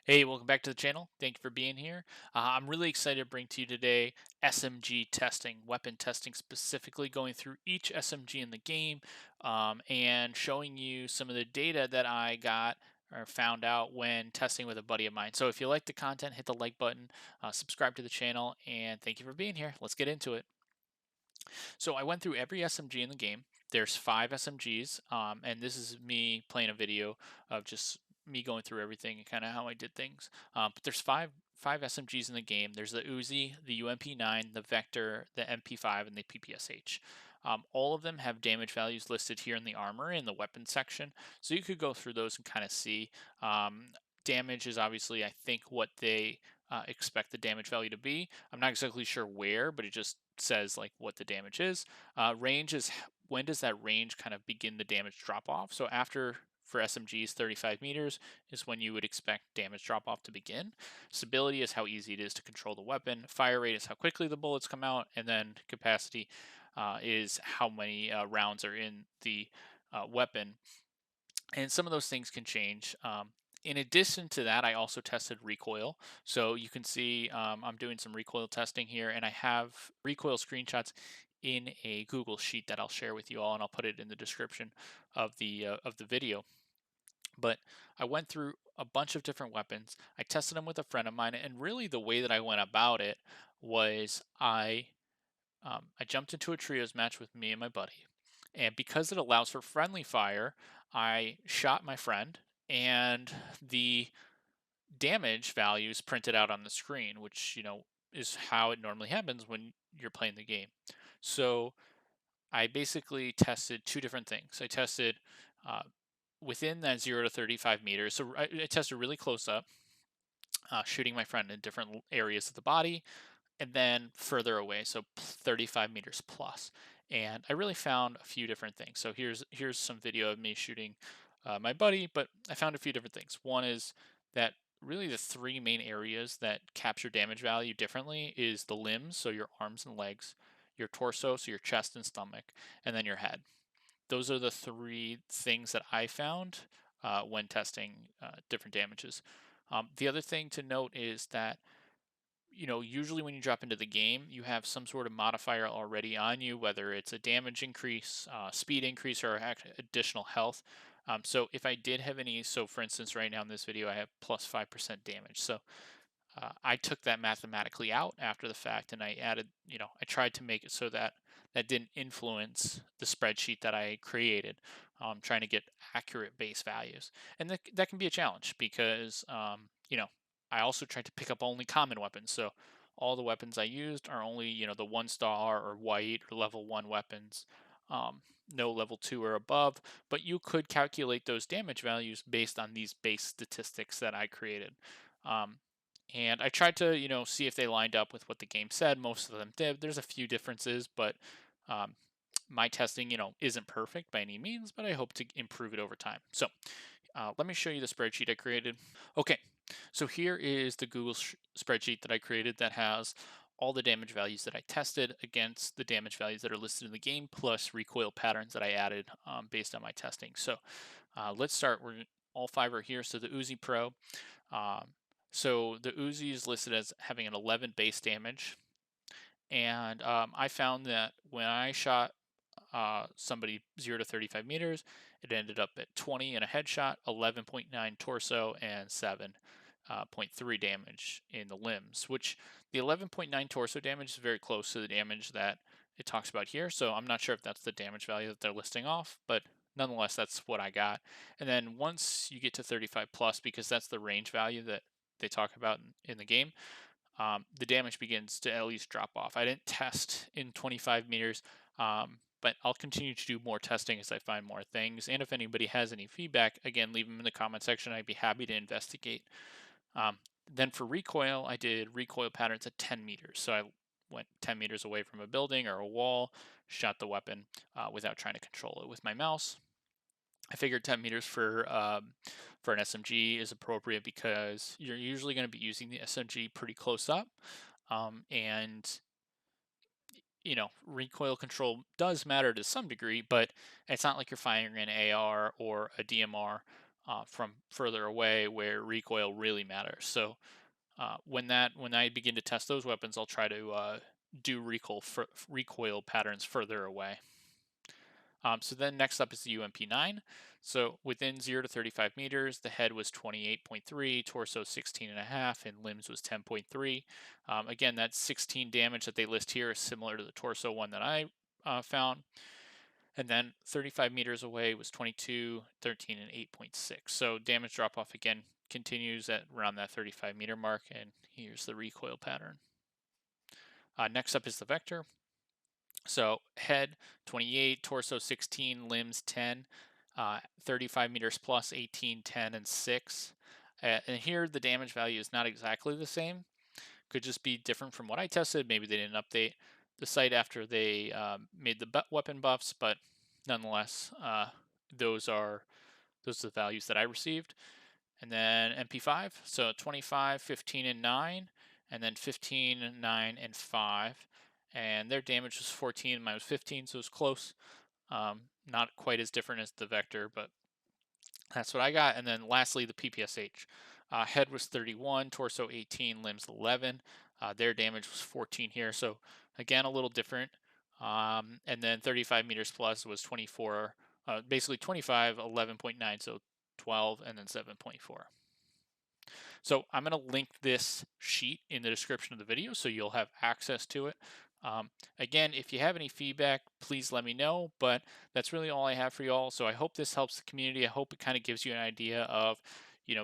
Hey, welcome back to the channel. Thank you for being here. I'm really excited to bring to you today SMG testing, weapon testing specifically, going through each SMG in the game and showing you some of the data that I got or found out when testing with a buddy of mine. So if you like the content, hit the like button, subscribe to the channel, and thank you for being here. Let's get into it. So I went through every SMG in the game. There's 5 SMGs, and this is me playing a video of just me going through everything and kind of how I did things. But there's five SMGs in the game. There's the Uzi, the UMP9, the Vector, the MP5, and the PPSH. All of them have damage values listed here in the armor in the weapon section, so you could go through those and kind of see. Um, Damage is obviously, I think, what they expect the damage value to be. I'm not exactly sure where, but it just says like what the damage is. Range is when does that range kind of begin the damage drop off? So after for SMGs 35 meters is when you would expect damage drop off to begin. Stability is how easy it is to control the weapon. Fire rate is how quickly the bullets come out, and then capacity is how many rounds are in the weapon, and some of those things can change. In addition to that, I also tested recoil. So you can see I'm doing some recoil testing here, and I have recoil screenshots in a Google sheet that I'll share with you all, and I'll put it in the description of the video. But I went through a bunch of different weapons. I tested them with a friend of mine, and really the way that I went about it was I jumped into a trios match with me and my buddy. And because it allows for friendly fire, I shot my friend, and the damage values printed out on the screen, which, is how it normally happens when you're playing the game. So I basically tested two different things. I tested uh, within that 0 to 35 meters. So I tested really close up, shooting my friend in different areas of the body, and then further away, so 35 meters plus. And I really found a few different things. So here's some video of me shooting my buddy, but I found a few different things. One is that really the three main areas that capture damage value differently is the limbs, so your arms and legs, your torso, so your chest and stomach, and then your head. Those are the three things that I found when testing different damages. The other thing to note is that usually when you drop into the game, you have some sort of modifier already on you, whether it's a damage increase, speed increase, or additional health. So if I did have any, so for instance, right now in this video, I have plus 5% damage. So I took that mathematically out after the fact, and I added, I tried to make it so that that didn't influence the spreadsheet that I created, trying to get accurate base values. And that can be a challenge because, I also tried to pick up only common weapons. So all the weapons I used are only, the 1 star or white or level 1 weapons. No level 2 or above, but you could calculate those damage values based on these base statistics that I created. Um, and I tried to, see if they lined up with what the game said. Most of them did. There's a few differences, but um, my testing, isn't perfect by any means, but I hope to improve it over time. So let me show you the spreadsheet I created. Okay, so here is the Google spreadsheet that I created that has all the damage values that I tested against the damage values that are listed in the game, plus recoil patterns that I added based on my testing. So let's start. All five are here. So the Uzi Pro. Um, so the Uzi is listed as having an 11 base damage, and I found that when I shot somebody 0 to 35 meters, it ended up at 20 in a headshot, 11.9 torso, and 7.3 damage in the limbs, which the 11.9 torso damage is very close to the damage that it talks about here. So I'm not sure if that's the damage value that they're listing off, but nonetheless, that's what I got. And then once you get to 35 plus, because that's the range value that they talk about in the game, the damage begins to at least drop off. I didn't test in 25 meters, but I'll continue to do more testing as I find more things. And if anybody has any feedback, again, leave them in the comment section. I'd be happy to investigate. Um, then for recoil, I did recoil patterns at 10 meters. So I went 10 meters away from a building or a wall, shot the weapon without trying to control it with my mouse. I figured 10 meters for an SMG is appropriate because you're usually going to be using the SMG pretty close up, and recoil control does matter to some degree, but it's not like you're firing an AR or a DMR from further away where recoil really matters. So when I begin to test those weapons, I'll try to do recoil patterns further away. So then next up is the UMP9. So within 0 to 35 meters, the head was 28.3, torso 16.5, and limbs was 10.3. Again, that 16 damage that they list here is similar to the torso one that I found. And then 35 meters away was 22, 13, and 8.6. So damage drop off again continues at around that 35 meter mark. And here's the recoil pattern. Next up is the vector. So head 28, torso 16, limbs 10, 35 meters plus 18, 10, and 6. And here the damage value is not exactly the same. Could just be different from what I tested. Maybe they didn't update the site after they made the weapon buffs, but nonetheless, those are the values that I received. And then MP5, so 25, 15, and 9, and then 15, 9, and 5. And their damage was 14, mine was 15, so it was close. Not quite as different as the vector, but that's what I got. And then lastly, the PPSH. Head was 31, torso 18, limbs 11. Their damage was 14 here, so again, a little different. And then 35 meters plus was 24, basically 25, 11.9, so 12, and then 7.4. So I'm going to link this sheet in the description of the video so you'll have access to it. Again, if you have any feedback, please let me know, but that's really all I have for you all. So I hope this helps the community. I hope it kind of gives you an idea of,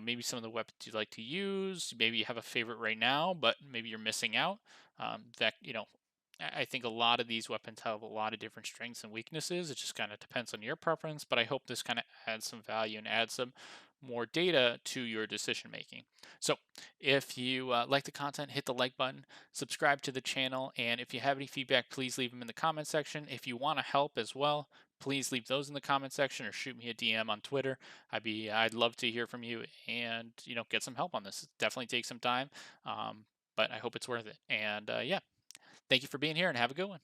maybe some of the weapons you'd like to use. Maybe you have a favorite right now, but maybe you're missing out. I think a lot of these weapons have a lot of different strengths and weaknesses. It just kind of depends on your preference, but I hope this kind of adds some value and adds some more data to your decision making. So if you like the content, hit the like button, subscribe to the channel, and if you have any feedback, please leave them in the comment section. If you want to help as well, please leave those in the comment section or shoot me a DM on Twitter. I'd love to hear from you and get some help on this. It definitely takes some time, but I hope it's worth it. And yeah, thank you for being here and have a good one.